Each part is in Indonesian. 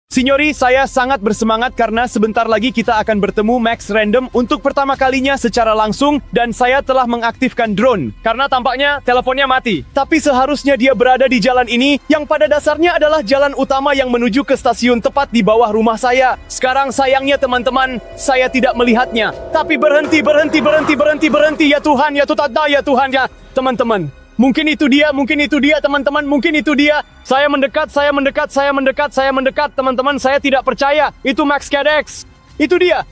Signori, saya sangat bersemangat karena sebentar lagi kita akan bertemu Max Random untuk pertama kalinya secara langsung dan saya telah mengaktifkan drone karena tampaknya teleponnya mati. Tapi seharusnya dia berada di jalan ini yang pada dasarnya adalah jalan utama yang menuju ke stasiun tepat di bawah rumah saya. Sekarang sayangnya teman-teman, saya tidak melihatnya. Tapi berhenti ya Tuhan, ya Tuhan, ya Tuhan, ya teman-teman. Mungkin itu dia, teman-teman, mungkin itu dia. Saya mendekat, teman-teman, saya tidak percaya. Itu Max Cadex. Itu dia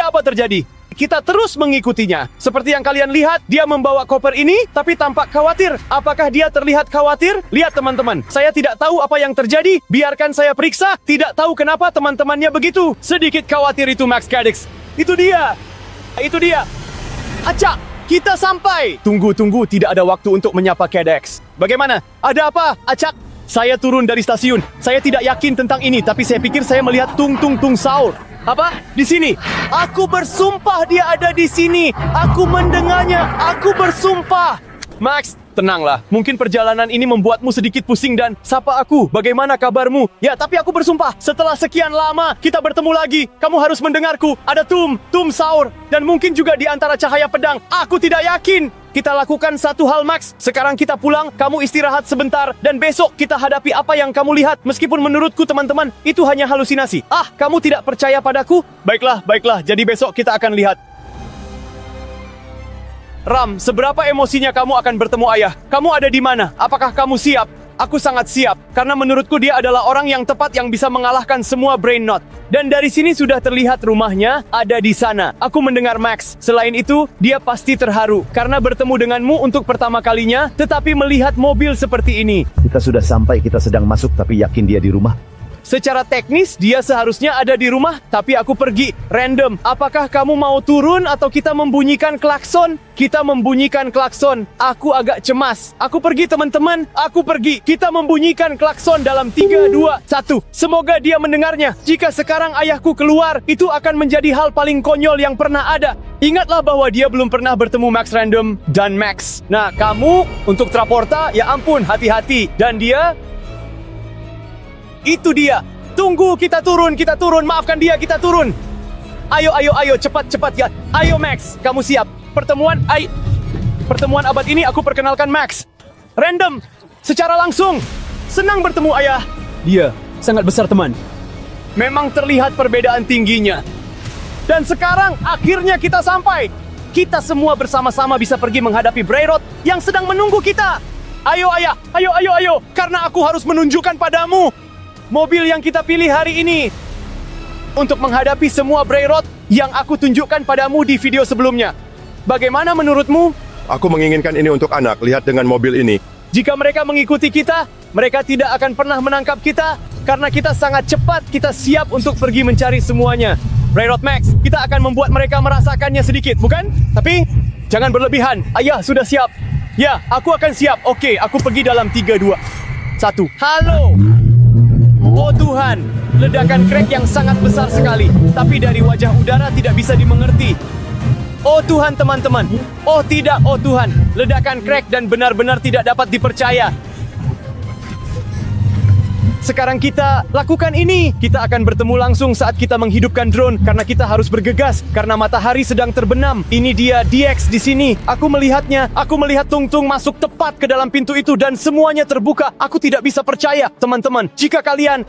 apa terjadi? Kita terus mengikutinya. Seperti yang kalian lihat, dia membawa koper ini, tapi tampak khawatir. Apakah dia terlihat khawatir? Lihat teman-teman, saya tidak tahu apa yang terjadi. Biarkan saya periksa, tidak tahu kenapa teman-temannya begitu. Sedikit khawatir itu Max Cadex. Itu dia. Acak! Kita sampai! Tunggu, tidak ada waktu untuk menyapa Cadex. Bagaimana? Ada apa, Acak? Saya turun dari stasiun. Saya tidak yakin tentang ini, tapi saya pikir saya melihat Tung Saur. Apa? Di sini. Aku bersumpah dia ada di sini. Aku mendengarnya. Aku bersumpah. Max, tenanglah. Mungkin perjalanan ini membuatmu sedikit pusing dan sapa aku. Bagaimana kabarmu? Ya, tapi aku bersumpah. Setelah sekian lama, kita bertemu lagi. Kamu harus mendengarku. Ada Tum Saur. Dan mungkin juga di antara cahaya pedang. Aku tidak yakin. Kita lakukan satu hal, Max. Sekarang kita pulang, kamu istirahat sebentar. Dan besok kita hadapi apa yang kamu lihat. Meskipun menurutku, teman-teman, itu hanya halusinasi. Kamu tidak percaya padaku? Baiklah. Jadi besok kita akan lihat. Ram, seberapa emosinya kamu akan bertemu ayah? Kamu ada di mana? Apakah kamu siap? Aku sangat siap, karena menurutku dia adalah orang yang tepat yang bisa mengalahkan semua Brain Knot. Dan dari sini sudah terlihat rumahnya ada di sana. Aku mendengar Max. Selain itu, dia pasti terharu karena bertemu denganmu untuk pertama kalinya, tetapi melihat mobil seperti ini. Kita sudah sampai, kita sedang masuk, tapi yakin dia di rumah? Secara teknis, dia seharusnya ada di rumah, tapi aku pergi. Random, apakah kamu mau turun atau kita membunyikan klakson? Kita membunyikan klakson. Aku agak cemas. Aku pergi, teman-teman. Aku pergi. Kita membunyikan klakson dalam 3, 2, 1. Semoga dia mendengarnya. Jika sekarang ayahku keluar, itu akan menjadi hal paling konyol yang pernah ada. Ingatlah bahwa dia belum pernah bertemu Max Random dan Max. Nah, kamu untuk Traporta, ya ampun, hati-hati. Dan dia... Itu dia. Tunggu, kita turun. Maafkan dia, kita turun. Ayo, cepat ya. Ayo Max, kamu siap. Pertemuan abad ini aku perkenalkan Max. Random, secara langsung. Senang bertemu ayah. Dia sangat besar, teman. Memang terlihat perbedaan tingginya. Dan sekarang akhirnya kita sampai. Kita semua bersama-sama bisa pergi menghadapi Brayrot yang sedang menunggu kita. Ayo ayah, ayo. Karena aku harus menunjukkan padamu mobil yang kita pilih hari ini untuk menghadapi semua Brayrot yang aku tunjukkan padamu di video sebelumnya. Bagaimana menurutmu? Aku menginginkan ini untuk anak. Lihat dengan mobil ini. Jika mereka mengikuti kita, mereka tidak akan pernah menangkap kita karena kita sangat cepat. Kita siap untuk pergi mencari semuanya. Brayrot Max, kita akan membuat mereka merasakannya sedikit, bukan? Tapi jangan berlebihan. Ayah sudah siap. Ya, aku akan siap. Oke, aku pergi dalam 3, 2, 1. Halo. Oh Tuhan, ledakan crack yang sangat besar sekali. Tapi dari wajah udara tidak bisa dimengerti. Oh Tuhan teman-teman. Oh tidak, oh Tuhan. Ledakan crack dan benar-benar tidak dapat dipercaya. Sekarang kita lakukan ini. Kita akan bertemu langsung saat kita menghidupkan drone. Karena kita harus bergegas. Karena matahari sedang terbenam. Ini dia DX di sini. Aku melihatnya. Aku melihat Tung masuk tepat ke dalam pintu itu. Dan semuanya terbuka. Aku tidak bisa percaya. Teman-teman, jika kalian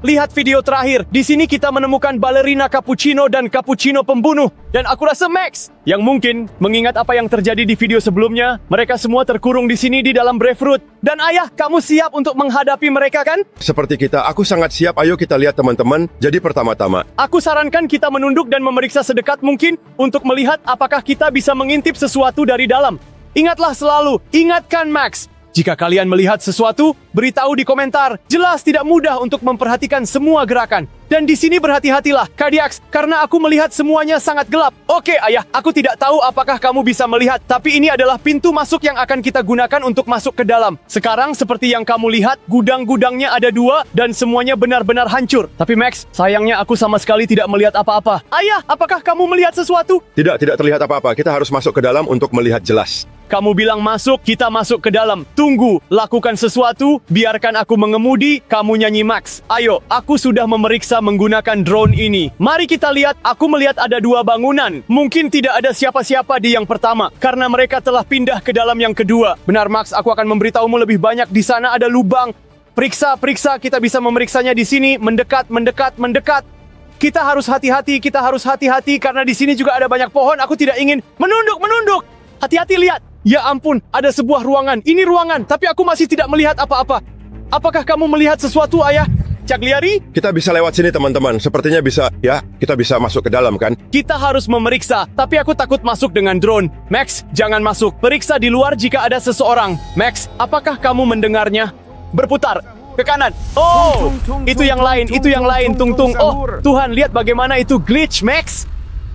lihat video terakhir. Di sini kita menemukan balerina cappuccino dan cappuccino pembunuh. Dan aku rasa Max yang mungkin mengingat apa yang terjadi di video sebelumnya. Mereka semua terkurung di sini di dalam Braveroot. Dan ayah, kamu siap untuk menghadapi mereka kan? Seperti kita, aku sangat siap. Ayo kita lihat teman-teman. Jadi pertama-tama, aku sarankan kita menunduk dan memeriksa sedekat mungkin untuk melihat apakah kita bisa mengintip sesuatu dari dalam. Ingatlah selalu, ingatkan Max. Jika kalian melihat sesuatu, beritahu di komentar. Jelas tidak mudah untuk memperhatikan semua gerakan. Dan di sini berhati-hatilah, Cardiax, karena aku melihat semuanya sangat gelap. Oke, ayah, aku tidak tahu apakah kamu bisa melihat, tapi ini adalah pintu masuk yang akan kita gunakan untuk masuk ke dalam. Sekarang, seperti yang kamu lihat, gudang-gudangnya ada 2, dan semuanya benar-benar hancur. Tapi Max, sayangnya aku sama sekali tidak melihat apa-apa. Ayah, apakah kamu melihat sesuatu? Tidak terlihat apa-apa. Kita harus masuk ke dalam untuk melihat jelas. Kamu bilang masuk, kita masuk ke dalam. Tunggu, lakukan sesuatu, biarkan aku mengemudi, kamu nyanyi Max. Ayo, aku sudah memeriksa menggunakan drone ini. Mari kita lihat, aku melihat ada 2 bangunan. Mungkin tidak ada siapa-siapa di yang pertama, karena mereka telah pindah ke dalam yang kedua. Benar Max, aku akan memberitahumu lebih banyak. Di sana ada lubang. Periksa, kita bisa memeriksanya di sini. Mendekat. Kita harus hati-hati, karena di sini juga ada banyak pohon. Aku tidak ingin menunduk. Hati-hati, lihat. Ya ampun, ada sebuah ruangan. Ini ruangan, tapi aku masih tidak melihat apa-apa. Apakah kamu melihat sesuatu, Ayah? Cagliari? Kita bisa lewat sini teman-teman. Sepertinya bisa, ya. Kita bisa masuk ke dalam kan? Kita harus memeriksa, tapi aku takut masuk dengan drone. Max, jangan masuk. Periksa di luar jika ada seseorang. Max, apakah kamu mendengarnya? Berputar ke kanan. Oh, itu yang lain. Tung. Oh, Tuhan, lihat bagaimana itu glitch, Max.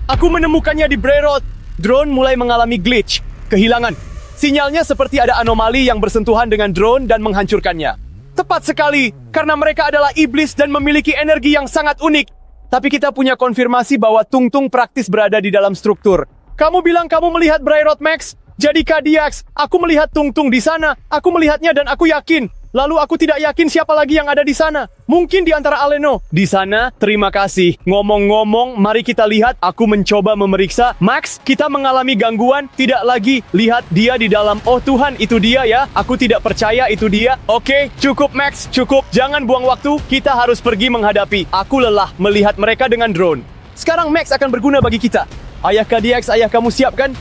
Aku menemukannya di Brayrod. Drone mulai mengalami glitch. Kehilangan. Sinyalnya seperti ada anomali yang bersentuhan dengan drone dan menghancurkannya. Tepat sekali, karena mereka adalah iblis dan memiliki energi yang sangat unik. Tapi kita punya konfirmasi bahwa Tung praktis berada di dalam struktur. Kamu bilang kamu melihat Brayrod, Max? Jadi Kadiax, aku melihat Tung di sana. Aku melihatnya dan aku yakin. Lalu aku tidak yakin siapa lagi yang ada di sana. Mungkin di antara Aleno. Di sana, terima kasih. Ngomong-ngomong, mari kita lihat. Aku mencoba memeriksa. Max, kita mengalami gangguan. Tidak lagi. Lihat dia di dalam. Oh Tuhan, itu dia ya. Aku tidak percaya itu dia. Oke, cukup Max, cukup. Jangan buang waktu. Kita harus pergi menghadapi. Aku lelah melihat mereka dengan drone. Sekarang Max akan berguna bagi kita. Ayah Kadiax, ayah kamu siap kan?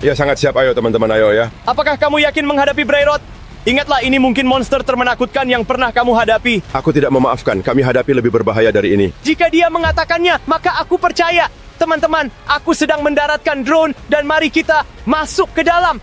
Ya, sangat siap. Ayo teman-teman, ayo ya. Apakah kamu yakin menghadapi Brayrod? Ingatlah, ini mungkin monster termenakutkan yang pernah kamu hadapi. Aku tidak memaafkan. Kami hadapi lebih berbahaya dari ini. Jika dia mengatakannya, maka aku percaya. Teman-teman, aku sedang mendaratkan drone dan mari kita masuk ke dalam.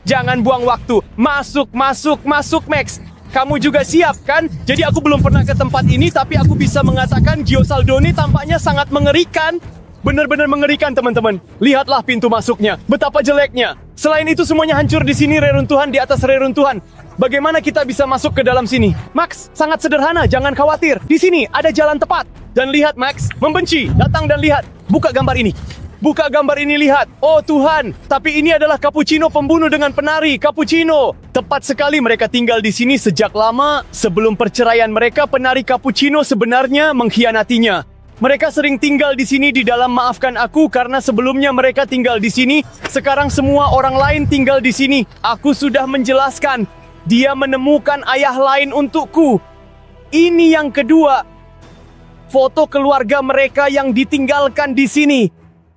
Jangan buang waktu. Masuk, Max. Kamu juga siap, kan? Jadi aku belum pernah ke tempat ini, tapi aku bisa mengatakan Giosaldone tampaknya sangat mengerikan. Benar-benar mengerikan, teman-teman. Lihatlah pintu masuknya. Betapa jeleknya. Selain itu, semuanya hancur di sini, reruntuhan di atas reruntuhan. Bagaimana kita bisa masuk ke dalam sini? Max, sangat sederhana, jangan khawatir. Di sini ada jalan tepat. Dan lihat, Max, membenci. Datang dan lihat. Buka gambar ini. Buka gambar ini, lihat. Oh Tuhan, tapi ini adalah Cappuccino pembunuh dengan penari. Cappuccino. Tepat sekali, mereka tinggal di sini sejak lama. Sebelum perceraian mereka, penari Cappuccino sebenarnya mengkhianatinya. Mereka sering tinggal di sini di dalam maafkan aku karena sebelumnya mereka tinggal di sini. Sekarang semua orang lain tinggal di sini. Aku sudah menjelaskan. Dia menemukan ayah lain untukku. Ini yang kedua. Foto keluarga mereka yang ditinggalkan di sini.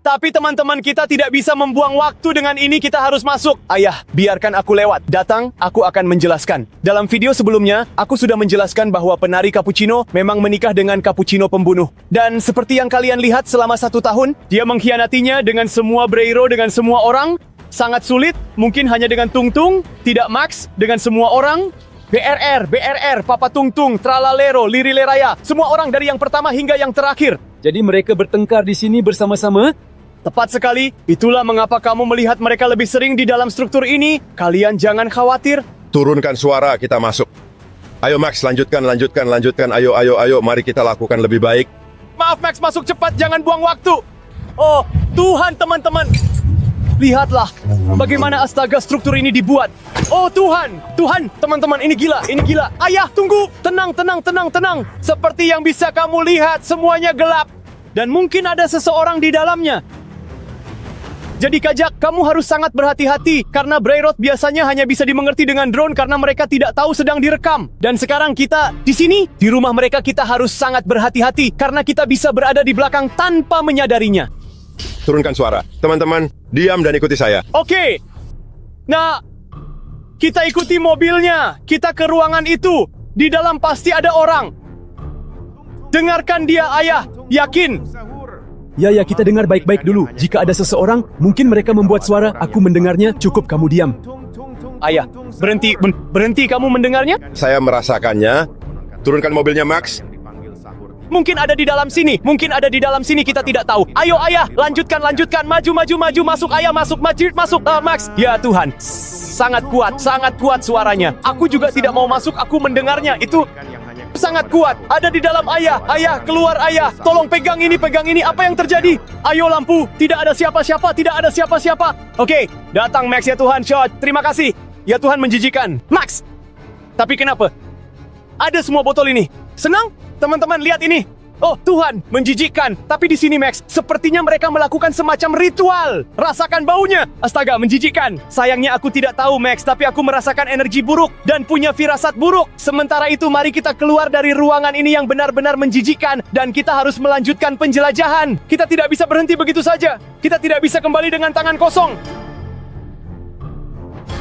Tapi teman-teman, kita tidak bisa membuang waktu dengan ini, kita harus masuk. Ayah, biarkan aku lewat. Datang, aku akan menjelaskan. Dalam video sebelumnya, aku sudah menjelaskan bahwa penari Cappuccino memang menikah dengan Cappuccino pembunuh. Dan seperti yang kalian lihat selama 1 tahun, dia mengkhianatinya dengan semua Brayro, dengan semua orang. Sangat sulit, mungkin hanya dengan Tung, tidak Max, dengan semua orang. BRR, Papa Tung, Tralalero, Lirileraya, semua orang dari yang pertama hingga yang terakhir. Jadi mereka bertengkar di sini bersama-sama? Tepat sekali, itulah mengapa kamu melihat mereka lebih sering di dalam struktur ini. Kalian jangan khawatir. Turunkan suara, kita masuk. Ayo Max, lanjutkan. Ayo, mari kita lakukan lebih baik. Maaf Max, masuk cepat, jangan buang waktu. Oh, Tuhan teman-teman. Lihatlah, bagaimana astaga struktur ini dibuat. Oh Tuhan, teman-teman, ini gila. Ayah, tunggu, tenang. Seperti yang bisa kamu lihat, semuanya gelap. Dan mungkin ada seseorang di dalamnya. Jadi Kajak, kamu harus sangat berhati-hati karena Brayrod biasanya hanya bisa dimengerti dengan drone karena mereka tidak tahu sedang direkam. Dan sekarang kita di sini, di rumah mereka, kita harus sangat berhati-hati karena kita bisa berada di belakang tanpa menyadarinya. Turunkan suara. Teman-teman, diam dan ikuti saya. Oke. Nah, kita ikuti mobilnya. Kita ke ruangan itu. Di dalam pasti ada orang. Dengarkan dia, Ayah. Yakin. Ya, kita dengar baik-baik dulu. Jika ada seseorang, mungkin mereka membuat suara. Aku mendengarnya, cukup kamu diam. Ayah, berhenti kamu mendengarnya? Saya merasakannya. Turunkan mobilnya, Max. Mungkin ada di dalam sini, kita tidak tahu. Ayo Ayah, lanjutkan, maju, masuk Ayah, masuk, Max. Ya Tuhan, sangat kuat suaranya. Aku juga tidak mau masuk, aku mendengarnya, itu Sangat kuat. Ada di dalam ayah. Ayah, keluar ayah. Tolong pegang ini, pegang ini. Apa yang terjadi? Ayo lampu. Tidak ada siapa-siapa. Tidak ada siapa-siapa. Oke, datang Max ya Tuhan. Shot. Terima kasih. Ya Tuhan, menjijikan. Max. Tapi kenapa? Ada semua botol ini. Senang? Teman-teman, lihat ini. Oh Tuhan, menjijikkan. Tapi di sini Max, sepertinya mereka melakukan semacam ritual. Rasakan baunya. Astaga, menjijikkan. Sayangnya aku tidak tahu Max, tapi aku merasakan energi buruk dan punya firasat buruk. Sementara itu, mari kita keluar dari ruangan ini yang benar-benar menjijikkan dan kita harus melanjutkan penjelajahan. Kita tidak bisa berhenti begitu saja. Kita tidak bisa kembali dengan tangan kosong.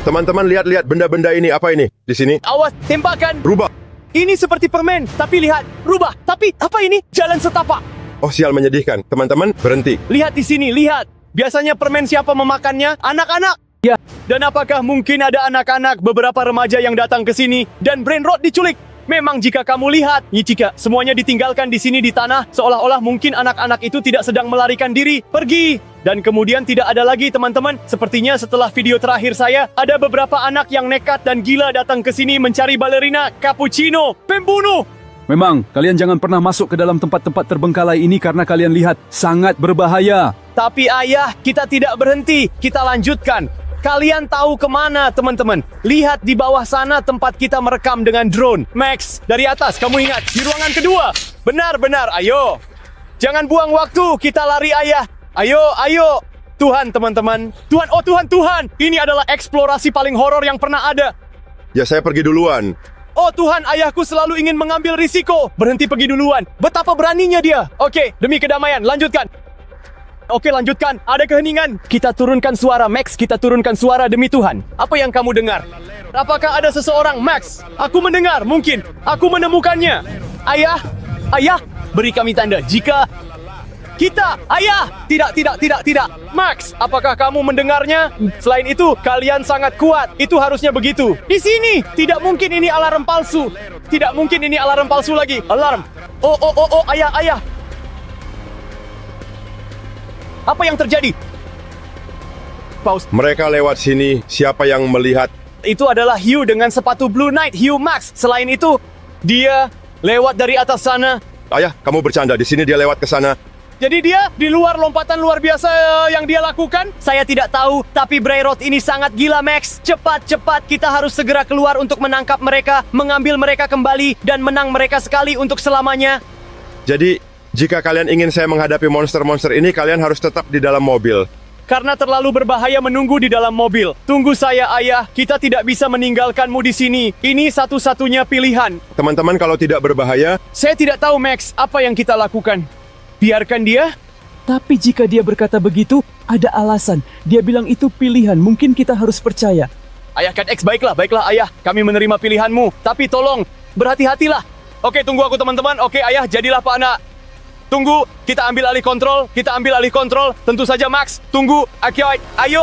Teman-teman, lihat-lihat benda-benda ini. Apa ini? Di sini. Awas, tembakan. Rubah. Ini seperti permen, tapi lihat, rubah. Tapi apa ini? Jalan setapak. Oh, sial, menyedihkan. Teman-teman, berhenti. Lihat di sini, lihat. Biasanya permen siapa memakannya? Anak-anak. Ya. Dan apakah mungkin ada anak-anak, beberapa remaja yang datang ke sini dan brain rot diculik? Memang jika kamu lihat, jika semuanya ditinggalkan di sini di tanah, seolah-olah mungkin anak-anak itu tidak sedang melarikan diri, pergi. Dan kemudian tidak ada lagi teman-teman. Sepertinya setelah video terakhir saya, ada beberapa anak yang nekat dan gila datang ke sini mencari balerina cappuccino. Pembunuh! Memang, kalian jangan pernah masuk ke dalam tempat-tempat terbengkalai ini karena kalian lihat sangat berbahaya. Tapi ayah, kita tidak berhenti. Kita lanjutkan. Kalian tahu kemana teman-teman? Lihat di bawah sana tempat kita merekam dengan drone. Max, dari atas kamu ingat, di ruangan kedua. Benar-benar, ayo. Jangan buang waktu, kita lari ayah. Ayo, ayo. Tuhan, teman-teman. Tuhan, oh Tuhan, Tuhan. Ini adalah eksplorasi paling horor yang pernah ada. Ya, saya pergi duluan. Oh Tuhan, ayahku selalu ingin mengambil risiko. Berhenti pergi duluan. Betapa beraninya dia. Oke, demi kedamaian, lanjutkan. Oke, lanjutkan. Ada keheningan. Kita turunkan suara, Max. Kita turunkan suara demi Tuhan. Apa yang kamu dengar? Apakah ada seseorang, Max? Aku mendengar, mungkin. Aku menemukannya. Ayah, ayah, beri kami tanda. Jika kita, ayah, tidak. Max, apakah kamu mendengarnya? Selain itu, kalian sangat kuat. Itu harusnya begitu. Di sini, tidak mungkin ini alarm palsu. Tidak mungkin ini alarm palsu lagi. Alarm. Oh, ayah. Apa yang terjadi? Pause. Mereka lewat sini. Siapa yang melihat? Itu adalah Hugh dengan sepatu Blue Knight, Hugh Max. Selain itu, dia lewat dari atas sana. Ayah, kamu bercanda. Di sini dia lewat ke sana. Jadi dia di luar lompatan luar biasa yang dia lakukan? Saya tidak tahu, tapi Brayrot ini sangat gila, Max. Cepat, kita harus segera keluar untuk menangkap mereka, mengambil mereka kembali, dan menang mereka sekali untuk selamanya. Jadi, jika kalian ingin saya menghadapi monster-monster ini, kalian harus tetap di dalam mobil. Karena terlalu berbahaya menunggu di dalam mobil. Tunggu saya, ayah. Kita tidak bisa meninggalkanmu di sini. Ini satu-satunya pilihan. Teman-teman, kalau tidak berbahaya, Saya tidak tahu, Max, apa yang kita lakukan. Biarkan dia. Tapi jika dia berkata begitu, ada alasan. Dia bilang itu pilihan, mungkin kita harus percaya. Ayah Cat X, baiklah ayah. Kami menerima pilihanmu. Tapi tolong, berhati-hatilah. Oke, tunggu aku teman-teman. Oke, ayah, jadilah Pak Anak. Tunggu, kita ambil alih kontrol. Tentu saja, Max. Tunggu, ayo.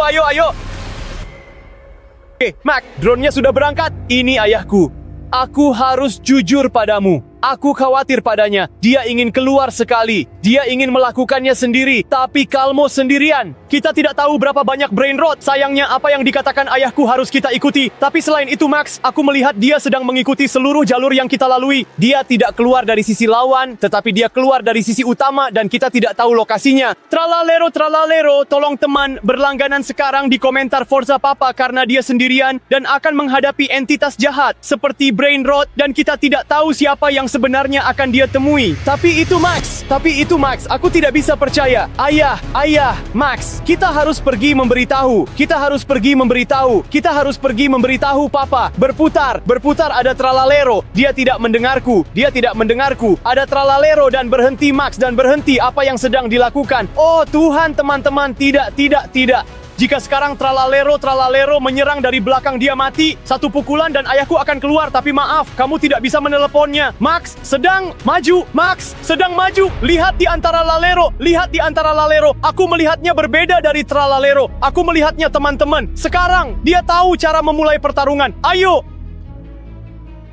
Oke, Max, drone-nya sudah berangkat. Ini ayahku. Aku harus jujur padamu. Aku khawatir padanya. Dia ingin keluar sekali. Dia ingin melakukannya sendiri. Tapi Kalmo sendirian. Kita tidak tahu berapa banyak brain rot. Sayangnya apa yang dikatakan ayahku harus kita ikuti. Tapi selain itu, Max, aku melihat dia sedang mengikuti seluruh jalur yang kita lalui. Dia tidak keluar dari sisi lawan, tetapi dia keluar dari sisi utama dan kita tidak tahu lokasinya. Tralalero, tolong teman berlangganan sekarang di komentar Forza Papa karena dia sendirian dan akan menghadapi entitas jahat seperti brain rot dan kita tidak tahu siapa yang sebenarnya akan dia temui. Tapi itu Max, aku tidak bisa percaya. Ayah, Max, kita harus pergi memberitahu. Kita harus pergi memberitahu Papa. Berputar, ada Tralalero. Dia tidak mendengarku. Ada Tralalero dan berhenti, Max, dan berhenti apa yang sedang dilakukan. Oh Tuhan, teman-teman, tidak. Jika sekarang Tralalero menyerang dari belakang dia mati, satu pukulan dan ayahku akan keluar. Tapi maaf, kamu tidak bisa meneleponnya. Max sedang maju. Lihat di antara Lalero. Aku melihatnya berbeda dari Tralalero. Aku melihatnya, teman-teman. Sekarang dia tahu cara memulai pertarungan. Ayo.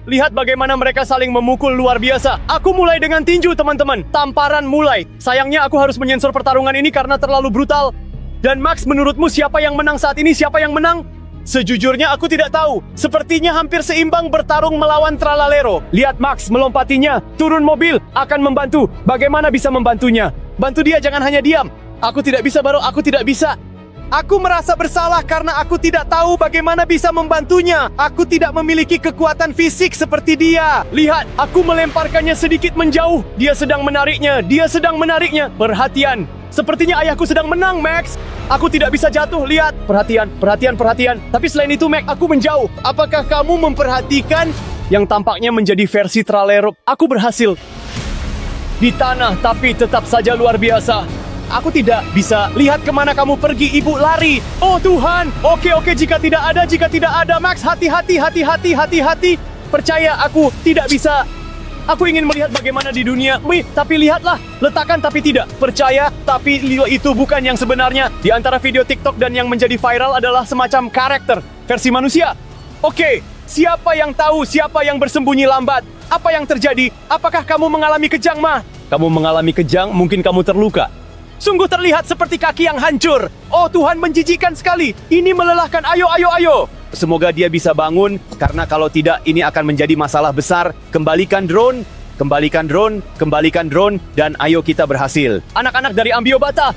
Lihat bagaimana mereka saling memukul luar biasa. Aku mulai dengan tinju, teman-teman. Tamparan mulai. Sayangnya aku harus menyensor pertarungan ini karena terlalu brutal. Dan Max, menurutmu siapa yang menang saat ini? Sejujurnya aku tidak tahu. Sepertinya hampir seimbang bertarung melawan Tralalero. Lihat Max melompatinya. Turun mobil akan membantu. Bagaimana bisa membantunya? Bantu dia, jangan hanya diam. Aku tidak bisa, Baro. Aku tidak bisa. Aku merasa bersalah karena aku tidak tahu bagaimana bisa membantunya. Aku tidak memiliki kekuatan fisik seperti dia. Lihat, aku melemparkannya sedikit menjauh. Dia sedang menariknya. Dia sedang menariknya. Perhatian. Sepertinya ayahku sedang menang, Max. Aku tidak bisa jatuh, lihat. Perhatian, perhatian, perhatian. Tapi selain itu, Max, aku menjauh. Apakah kamu memperhatikan yang tampaknya menjadi versi Tralero? Aku berhasil di tanah, tapi tetap saja luar biasa. Aku tidak bisa lihat kemana kamu pergi, ibu lari. Oh Tuhan, oke, jika tidak ada, Max, hati-hati, hati-hati. Percaya, aku tidak bisa. Aku ingin melihat bagaimana di dunia. Tapi lihatlah, letakkan tapi tidak. Percaya, tapi itu bukan yang sebenarnya. Di antara video TikTok dan yang menjadi viral adalah semacam karakter versi manusia. Oke, siapa yang tahu siapa yang bersembunyi lambat? Apa yang terjadi? Apakah kamu mengalami kejang, Ma? Kamu mengalami kejang, mungkin kamu terluka. Sungguh terlihat seperti kaki yang hancur. Oh Tuhan, menjijikan sekali. Ini melelahkan. Ayo. Semoga dia bisa bangun, karena kalau tidak ini akan menjadi masalah besar. Kembalikan drone, dan ayo kita berhasil. Anak-anak dari Ambiobata,